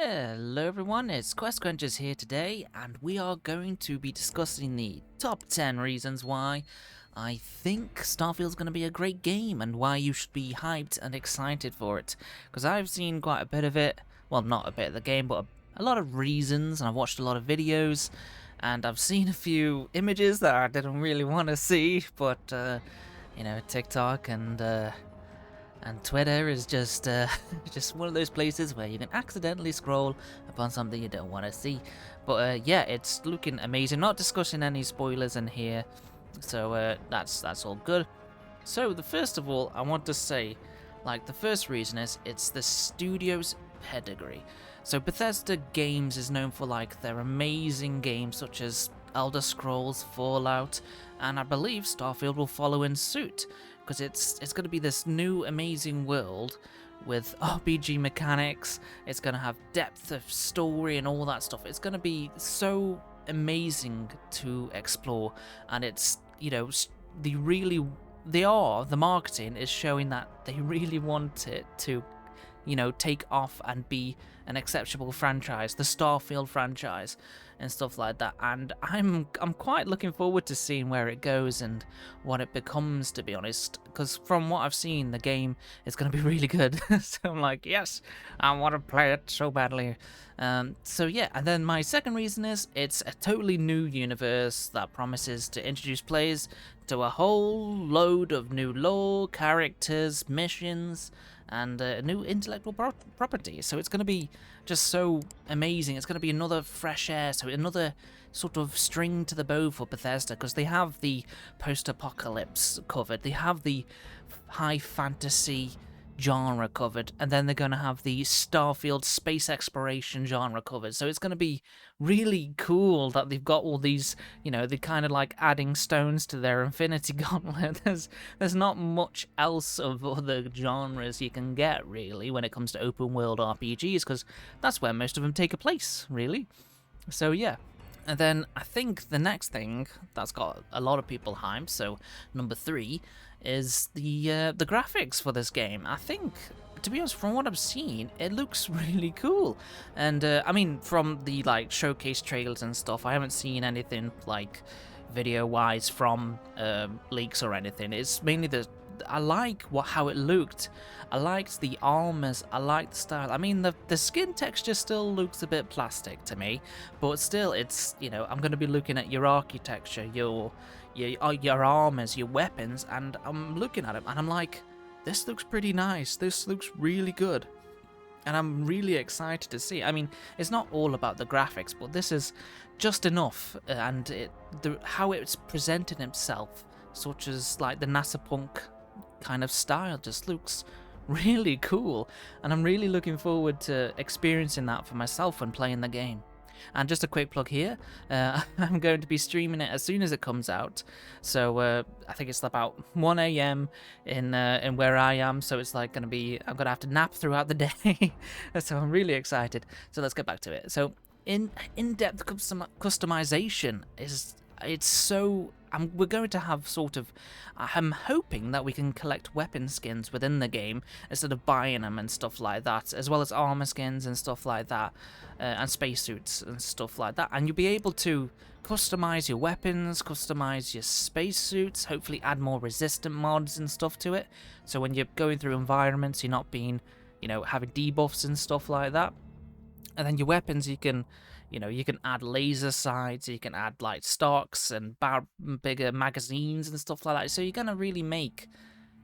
Hello everyone, it's Quest Crunchers here today, and we are going to be discussing the top 10 reasons why I think Starfield's going to be a great game and why you should be hyped and excited for it. Because I've seen quite a bit of it, well not a bit of the game, but a lot of reasons, and I've watched a lot of videos, and I've seen a few images that I didn't really want to see, but TikTok and Twitter is just just one of those places where you can accidentally scroll upon something you don't want to see. But yeah, it's looking amazing. Not discussing any spoilers in here, so that's all good. So the first of all, I want to say, like, the first reason is it's the studio's pedigree. So Bethesda Games is known for like their amazing games such as Elder Scrolls, Fallout, and I believe Starfield will follow in suit, because it's going to be this new amazing world with RPG mechanics. It's going to have depth of story and all that stuff. It's going to be so amazing to explore, and it's, you know, the marketing is showing that they really want it to, you know, take off and be an exceptional franchise, the Starfield franchise and stuff like that. And I'm quite looking forward to seeing where it goes and what it becomes, to be honest, because from what I've seen, the game is going to be really good. So I'm like, yes, I want to play it so badly. So yeah, and then my second reason is it's a totally new universe that promises to introduce players to a whole load of new lore, characters, missions, and new intellectual property. So it's going to be just so amazing. It's going to be another fresh air, so another sort of string to the bow for Bethesda, because they have the post-apocalypse covered, they have the high fantasy genre covered, and then they're going to have the Starfield space exploration genre covered. So it's going to be really cool that they've got all these, you know, they're kind of like adding stones to their infinity gauntlet. There's not much else of other genres you can get, really, when it comes to open world RPGs, because that's where most of them take a place, really. So yeah. And then I think the next thing that's got a lot of people hyped, so number 3, is the graphics for this game. I think, to be honest, from what I've seen, it looks really cool. And I mean, from the like showcase trailers and stuff, I haven't seen anything like video-wise from leaks or anything. It's mainly I like how it looked. I liked the armors. I liked the style. I mean, the skin texture still looks a bit plastic to me, but still, it's, you know, I'm going to be looking at your architecture, your armors, your weapons, and I'm looking at it and I'm like, this looks pretty nice. This looks really good. And I'm really excited to see. I mean, it's not all about the graphics, but this is just enough, and how it's presenting itself, such as like the NASA punk kind of style, just looks really cool, and I'm really looking forward to experiencing that for myself when playing the game. And just a quick plug here, I'm going to be streaming it as soon as it comes out, so I think it's about 1 a.m. in where I am, so it's like I'm gonna have to nap throughout the day. So I'm really excited. So let's get back to it. So in-depth customization it's so, we're going to have sort of, I'm hoping that we can collect weapon skins within the game instead of buying them and stuff like that, as well as armor skins and stuff like that, and spacesuits and stuff like that. And you'll be able to customize your weapons, customize your spacesuits, hopefully add more resistant mods and stuff to it. So when you're going through environments, you're not being, you know, having debuffs and stuff like that. And then your weapons, you can add laser sights, you can add like stocks and bigger magazines and stuff like that. So you're gonna really make,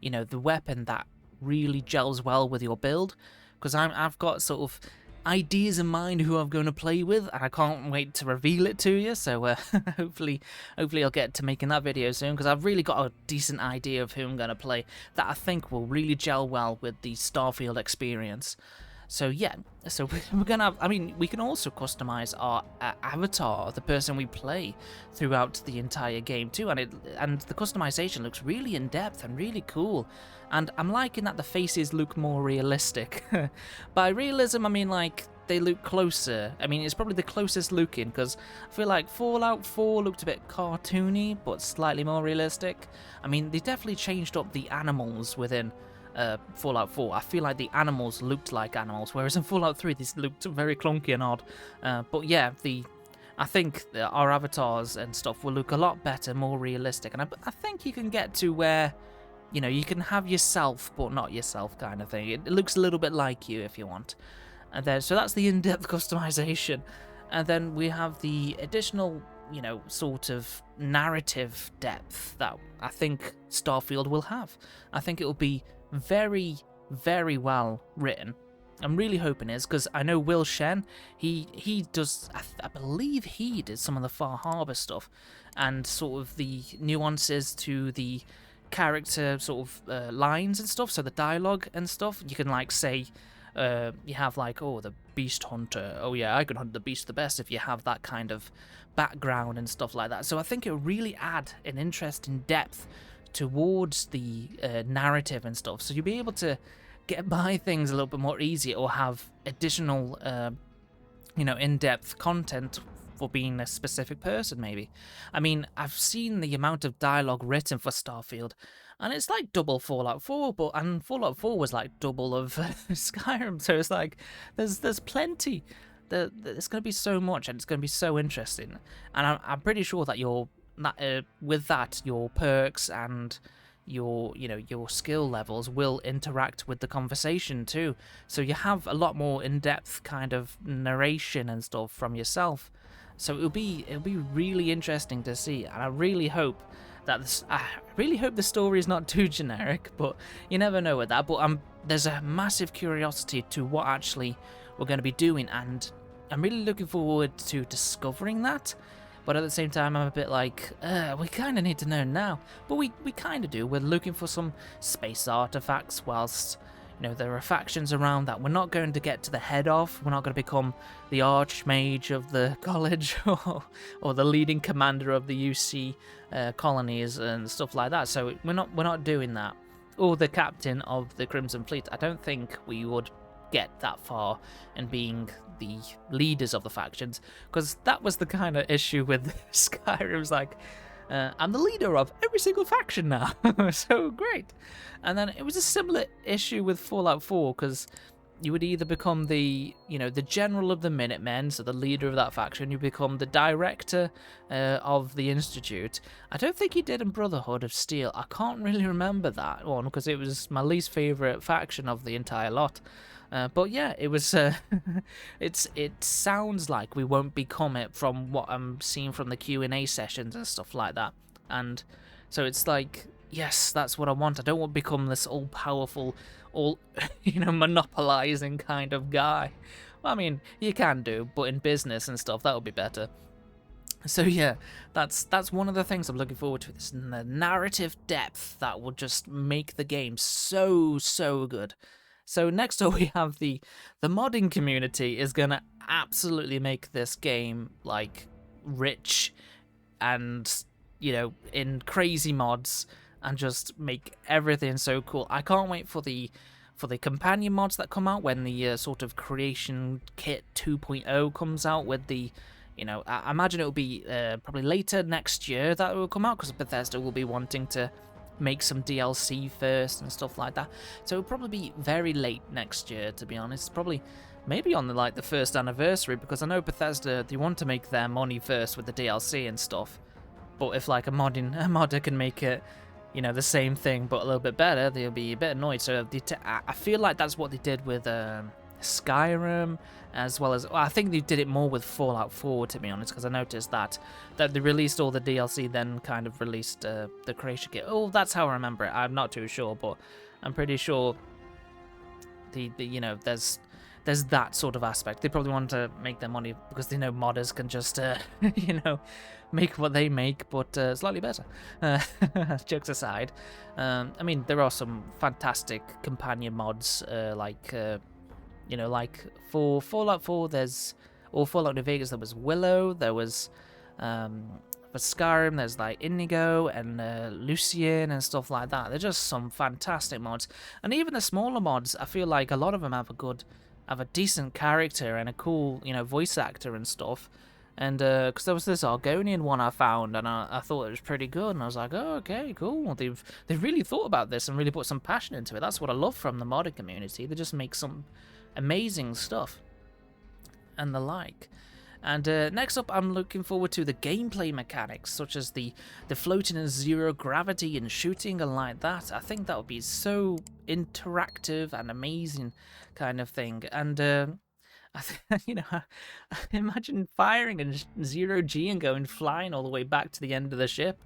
you know, the weapon that really gels well with your build. Because I've got sort of ideas in mind who I'm going to play with, and I can't wait to reveal it to you. So hopefully I'll get to making that video soon, because I've really got a decent idea of who I'm going to play that I think will really gel well with the Starfield experience. So yeah, so we're gonna have, I mean, we can also customize our avatar, the person we play, throughout the entire game too, and the customization looks really in depth and really cool, and I'm liking that the faces look more realistic. By realism, I mean like they look closer. I mean, it's probably the closest looking, because I feel like Fallout 4 looked a bit cartoony but slightly more realistic. I mean, they definitely changed up the animals within Fallout 4. I feel like the animals looked like animals, whereas in Fallout 3 these looked very clunky and odd. But yeah, I think our avatars and stuff will look a lot better, more realistic, and I think you can get to where, you know, you can have yourself but not yourself kind of thing. It looks a little bit like you if you want. And then, so that's the in-depth customization. And then we have the additional, you know, sort of narrative depth that I think Starfield will have. I think it will be very, very well written. I'm really hoping it is, because I know Will Shen, he does, I believe he did some of the Far Harbor stuff, and sort of the nuances to the character sort of lines and stuff, so the dialogue and stuff. You can like say, you have like, oh, the beast hunter, oh yeah, I can hunt the beast the best, if you have that kind of background and stuff like that. So I think it will really add an interesting depth towards the narrative and stuff, so you'll be able to get by things a little bit more easy, or have additional you know, in-depth content for being a specific person, maybe. I mean, I've seen the amount of dialogue written for Starfield, and it's like double Fallout 4, and Fallout 4 was like double of Skyrim, so it's like, there's plenty. There's going to be so much, and it's going to be so interesting, and I'm pretty sure that with that, your perks and your skill levels will interact with the conversation too, so you have a lot more in-depth kind of narration and stuff from yourself. So it'll be really interesting to see, and I really hope that the story is not too generic, but you never know with that. But there's a massive curiosity to what actually we're going to be doing, and I'm really looking forward to discovering that. But at the same time, I'm a bit like, we kind of need to know now. But we kind of do. We're looking for some space artifacts, whilst, you know, there are factions around that we're not going to get to the head of. We're not going to become the archmage of the college, or the leading commander of the UC colonies and stuff like that. So we're not doing that. Or the captain of the Crimson Fleet. I don't think we would get that far in being the leaders of the factions, because that was the kind of issue with Skyrim. It was like, I'm the leader of every single faction now. So great. And then it was a similar issue with Fallout 4, because you would either become the general of the Minutemen, so the leader of that faction. You become the director of the Institute. I don't think he did in Brotherhood of Steel. I can't really remember that one, because it was my least favorite faction of the entire lot. But yeah, it was. It sounds like we won't become it from what I'm seeing from the Q&A sessions and stuff like that. And so it's like, yes, that's what I want. I don't want to become this all-powerful, monopolizing kind of guy. Well, I mean, you can do, but in business and stuff, that would be better. So yeah, that's one of the things I'm looking forward to. This the narrative depth that will just make the game so good. So next up we have the modding community is gonna absolutely make this game like rich, and in crazy mods, and just make everything so cool. I can't wait for the companion mods that come out when the sort of creation kit 2.0 comes out with the. I imagine it will be probably later next year that it will come out, because Bethesda will be wanting to make some DLC first and stuff like that. So it'll probably be very late next year, to be honest. Probably maybe on the first anniversary, because I know Bethesda, they want to make their money first with the DLC and stuff. But if like a modder can make it, the same thing but a little bit better, they'll be a bit annoyed. So I feel like that's what they did with Skyrim, as well as, I think they did it more with Fallout 4, to be honest, because I noticed that they released all the DLC, then kind of released the creation kit. Oh, that's how I remember it. I'm not too sure, but I'm pretty sure there's that sort of aspect. They probably want to make their money because they know modders can just make what they make, but slightly better. Jokes aside, I mean, there are some fantastic companion mods, like for Fallout 4, or Fallout New Vegas, there was Willow, there was, for Skyrim, there's like Indigo and Lucian and stuff like that. They're just some fantastic mods. And even the smaller mods, I feel like a lot of them have a decent character and a cool, voice actor and stuff. And because there was this Argonian one I found, and I thought it was pretty good, and I was like, oh, okay, cool. They've really thought about this and really put some passion into it. That's what I love from the modding community. They just make some amazing stuff and the like. And next up, I'm looking forward to the gameplay mechanics, such as the floating in zero gravity and shooting and like that. I think that would be so interactive and amazing kind of thing. And you know, imagine firing in zero G and going flying all the way back to the end of the ship,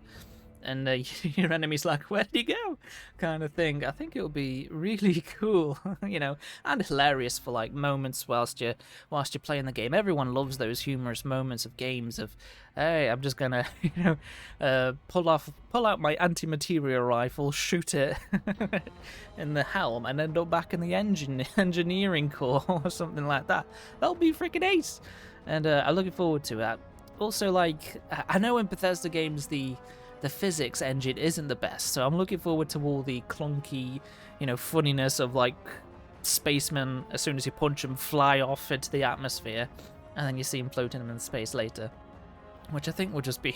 and your enemy's like, "Where did he go?" kind of thing. I think it would be really cool, you know, and hilarious for like moments whilst you're playing the game. Everyone loves those humorous moments of games of, hey, I'm just gonna, pull out my anti-material rifle, shoot it in the helm, and end up back in the engineering core or something like that. That'll be freaking ace, and I'm looking forward to that. Also, like, I know in Bethesda games the physics engine isn't the best, so I'm looking forward to all the clunky, funniness of like spacemen, as soon as you punch them, fly off into the atmosphere, and then you see them floating in space later, which I think will just be,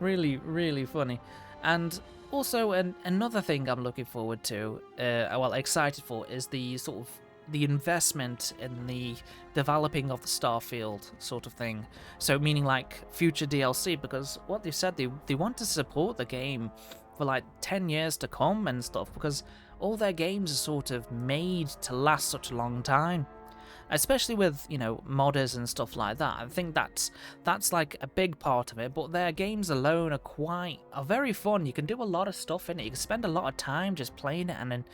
really, really funny. And also, another thing I'm looking forward to, excited for, is the sort of the investment in the developing of the Starfield sort of thing. So meaning like future DLC, because what they've said, they want to support the game for like 10 years to come and stuff, because all their games are sort of made to last such a long time. Especially with, modders and stuff like that. I think that's like a big part of it, but their games alone are very fun. You can do a lot of stuff in it. You can spend a lot of time just playing it and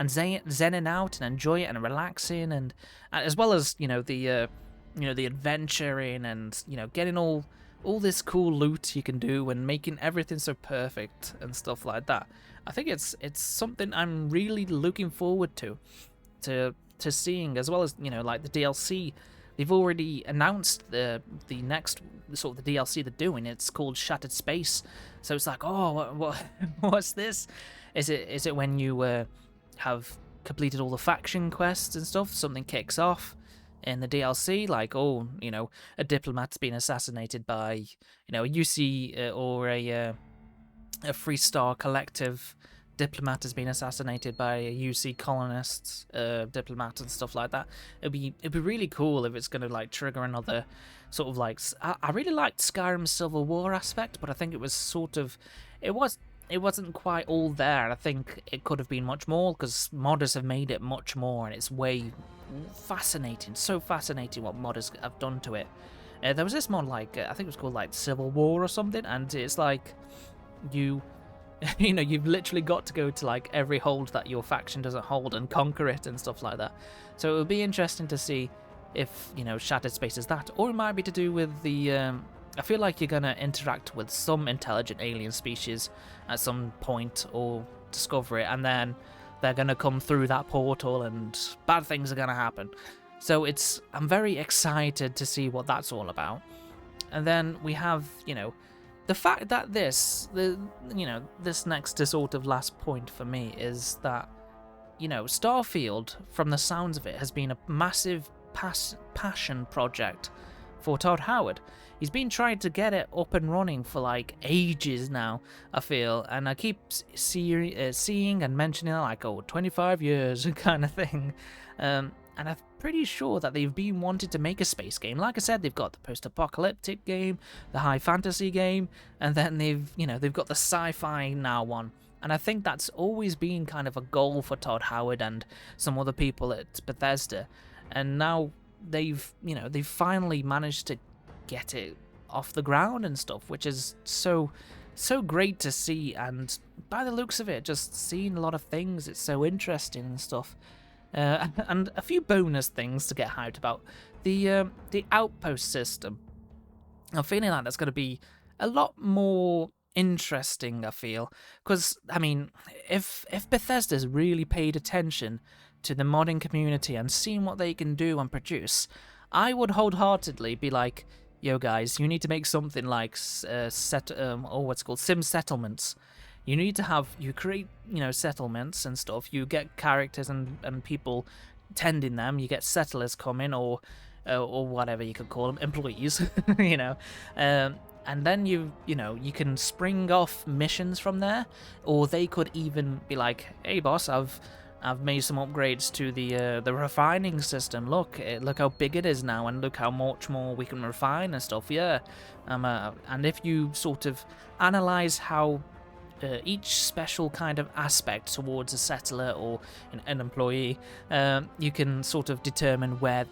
zenning out and enjoy it and relaxing, and as well as, the adventuring and, getting all this cool loot you can do and making everything so perfect and stuff like that. I think it's something I'm really looking forward to seeing, as well as, like the DLC. They've already announced the next sort of the DLC they're doing. It's called Shattered Space. So it's like, oh, what's this? Is it when you have completed all the faction quests and stuff, something kicks off in the DLC, like, a diplomat's been assassinated by, a UC or a Freestar Collective diplomat has been assassinated by a UC colonists diplomat and stuff like that. It'd be really cool if it's going to like trigger another sort of like. I really liked Skyrim's Civil War aspect, but I think it was sort of it wasn't quite all there, and I think it could have been much more, because modders have made it much more, and it's way fascinating, so fascinating what modders have done to it. There was this mod, like, I think it was called like Civil War or something, and it's like you've literally got to go to like every hold that your faction doesn't hold and conquer it and stuff like that. So it would be interesting to see if, Shattered Space is that, or it might be to do with the, I feel like you're going to interact with some intelligent alien species at some point, or discover it, and then they're going to come through that portal and bad things are going to happen. So I'm very excited to see what that's all about. And then we have, the fact that this next sort of last point for me is that, Starfield, from the sounds of it, has been a massive passion project for Todd Howard. He's been trying to get it up and running for like ages now, I feel, and I keep seeing and mentioning like, 25 years kind of thing. And I'm pretty sure that they've been wanting to make a space game. Like I said, they've got the post-apocalyptic game, the high fantasy game, and then they've got the sci-fi now one. And I think that's always been kind of a goal for Todd Howard and some other people at Bethesda. And now they've finally managed to get it off the ground and stuff, which is so great to see. And by the looks of it, just seeing a lot of things, it's so interesting and stuff. And a few bonus things to get hyped about. The outpost system. I'm feeling like that's going to be a lot more interesting, I feel. Because, I mean, if Bethesda's really paid attention to the modding community and seen what they can do and produce, I would wholeheartedly be like, yo guys, you need to make something like sim settlements. You need to you create, settlements and stuff. You get characters and people tending them. You get settlers coming, or or whatever you could call them, employees, you know. And then you can spring off missions from there, or they could even be like, "Hey, boss, I've made some upgrades to the refining system. Look how big it is now, and look how much more we can refine and stuff." Yeah, and if you sort of analyze how each special kind of aspect towards a settler or an employee, you can sort of determine where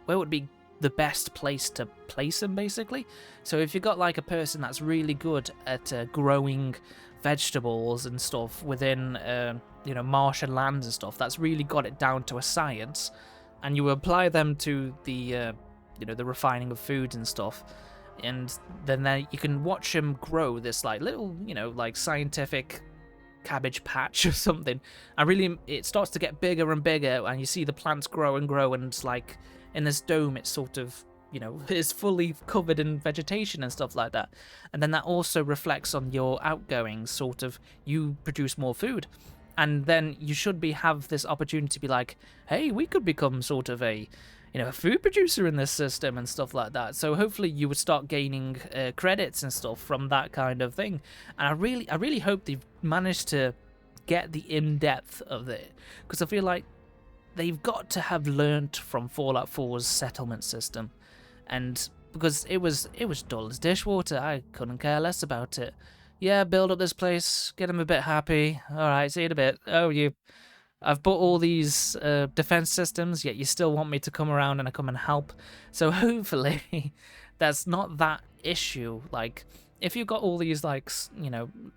would be the best place to place them, basically. So if you've got like a person that's really good at growing vegetables and stuff within martian lands and stuff, that's really got it down to a science, and you apply them to the the refining of foods and stuff, and then you can watch them grow this like little like scientific cabbage patch or something, and really it starts to get bigger and bigger, and you see the plants grow and grow, and it's like in this dome it's sort of is fully covered in vegetation and stuff like that. And then that also reflects on your outgoings, sort of you produce more food, and then you should have this opportunity to be like, hey, we could become sort of a a food producer in this system and stuff like that. So hopefully you would start gaining credits and stuff from that kind of thing. And I really hope they've managed to get the in-depth of it, because I feel like they've got to have learnt from Fallout 4's settlement system, and because it was dull as dishwater. I couldn't care less about it. Yeah, build up this place, get them a bit happy. All right, see you in a bit. Oh, I've bought all these defense systems, yet you still want me to come around and I come and help. So hopefully that's not that issue. Like, if you've got all these like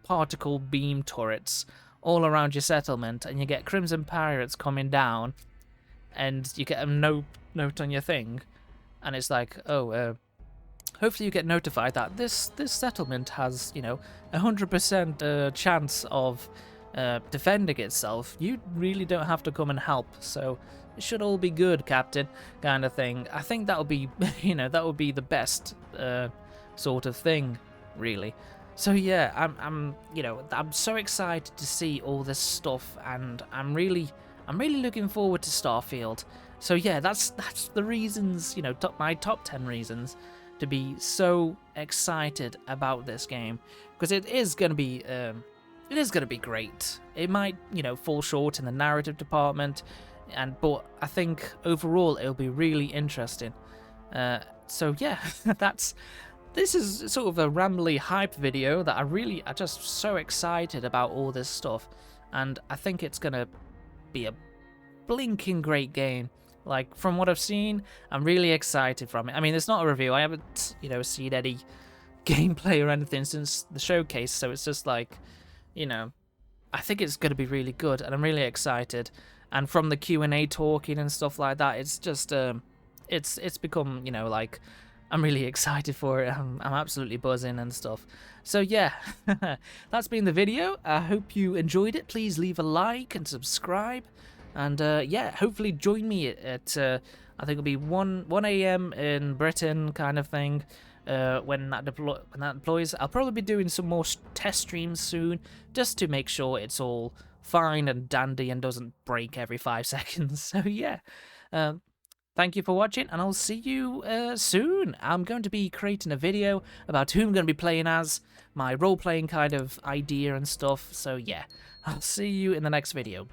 particle beam turrets all around your settlement, and you get Crimson Pirates coming down, and you get a note on your thing, and it's like, oh, hopefully you get notified that this settlement has 100% chance of defending itself. You really don't have to come and help, so it should all be good, Captain, kind of thing. I think that would be that would be the best sort of thing, really. So yeah, I'm so excited to see all this stuff, and I'm really looking forward to Starfield. So yeah, that's the reasons, my top 10 reasons to be so excited about this game, because it is going to be great. It might, fall short in the narrative department, but I think overall it'll be really interesting. So yeah, this is sort of a rambly hype video that I'm just so excited about all this stuff, and I think it's gonna be a blinking great game. Like, from what I've seen, I'm really excited from it. I mean, it's not a review. I haven't, seen any gameplay or anything since the showcase, so it's just like, I think it's going to be really good, and I'm really excited. And from the Q&A talking and stuff like that, it's just, it's become, like, I'm really excited for it. I'm absolutely buzzing and stuff. So yeah, that's been the video. I hope you enjoyed it. Please leave a like and subscribe. And yeah, hopefully join me at I think it'll be 1 a.m. in Britain, kind of thing. When that deploys, I'll probably be doing some more test streams soon, just to make sure it's all fine and dandy and doesn't break every 5 seconds. So yeah, thank you for watching, and I'll see you soon. I'm going to be creating a video about who I'm going to be playing as, my role-playing kind of idea and stuff. So yeah, I'll see you in the next video.